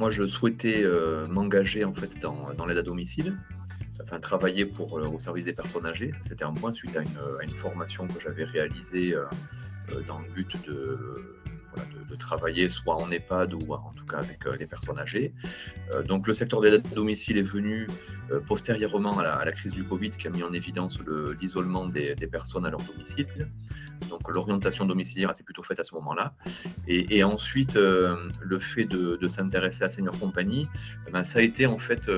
moi, je souhaitais m'engager en fait dans l'aide à domicile, enfin travailler au service des personnes âgées. Ça, c'était un point suite à une formation que j'avais réalisée dans le but de travailler soit en EHPAD ou en tout cas avec les personnes âgées. Donc le secteur de l'aide à domicile est venu postérieurement à la crise du Covid qui a mis en évidence l'isolement des personnes à leur domicile. Donc l'orientation domiciliaire s'est plutôt faite à ce moment-là. Et ensuite, le fait de s'intéresser à Senior Company, ça a été en fait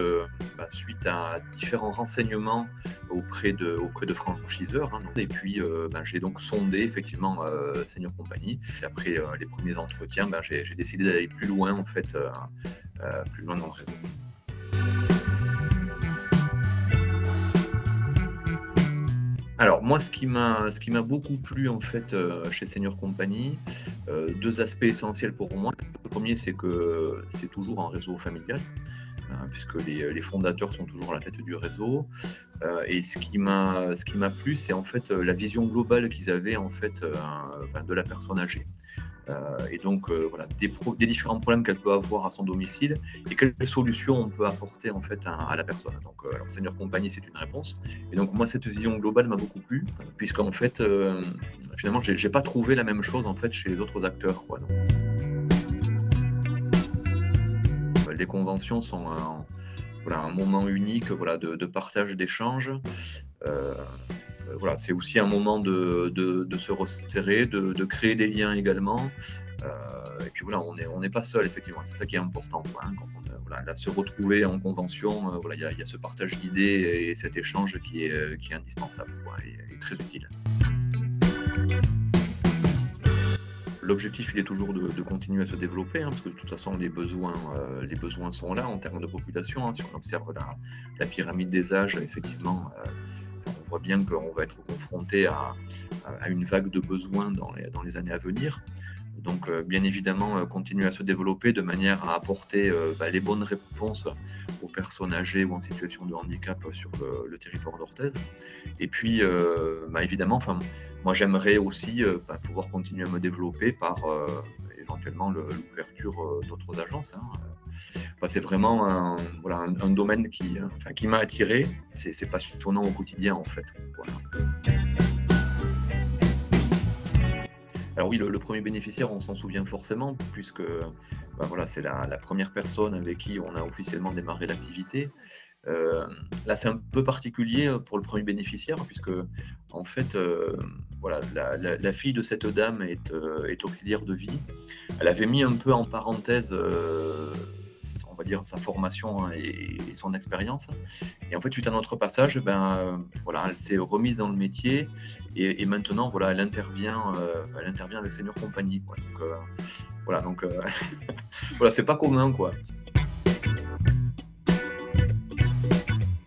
suite à différents renseignements auprès de franchiseurs. Et puis j'ai donc sondé effectivement Senior Company. Et après les premiers entretiens, j'ai décidé d'aller plus loin en fait, plus loin dans le réseau. Alors moi, ce qui m'a beaucoup plu en fait chez Senior Company, deux aspects essentiels pour moi. Le premier, c'est que c'est toujours un réseau familial, puisque les fondateurs sont toujours à la tête du réseau. Et ce qui m'a plu, c'est en fait la vision globale qu'ils avaient en fait de la personne âgée. Et donc voilà, des différents problèmes qu'elle peut avoir à son domicile et quelles solutions on peut apporter en fait à la personne. Donc alors Senior Company, c'est une réponse. Et donc moi, cette vision globale m'a beaucoup plu, puisqu'en fait finalement j'ai pas trouvé la même chose en fait chez les autres acteurs, quoi. Donc, les conventions sont un moment unique, de partage, d'échange. C'est aussi un moment de se resserrer, de créer des liens également. Et puis voilà, on n'est pas seul, effectivement, c'est ça qui est important, quoi, hein, quand là, se retrouver en convention, il y a ce partage d'idées et cet échange qui est indispensable, quoi, et très utile. L'objectif, il est toujours de continuer à se développer, parce que de toute façon, les besoins sont là en termes de population. Si on observe la pyramide des âges, effectivement, on voit bien qu'on va être confronté à une vague de besoins dans les années à venir. Donc, bien évidemment, continuer à se développer de manière à apporter les bonnes réponses aux personnes âgées ou en situation de handicap sur le territoire d'Orthez. Et puis, évidemment, moi, j'aimerais aussi pouvoir continuer à me développer par éventuellement l'ouverture d'autres agences. C'est vraiment un domaine qui m'a attiré. C'est passionnant au quotidien, en fait. Voilà. Alors oui, le premier bénéficiaire, on s'en souvient forcément, puisque c'est la première personne avec qui on a officiellement démarré l'activité. Là, c'est un peu particulier pour le premier bénéficiaire, puisque en fait, la fille de cette dame est auxiliaire de vie. Elle avait mis un peu en parenthèse, on va dire, sa formation et son expérience. Et en fait, suite à notre passage, elle s'est remise dans le métier et maintenant, elle intervient avec Senior Company, quoi. Donc, c'est pas commun, quoi.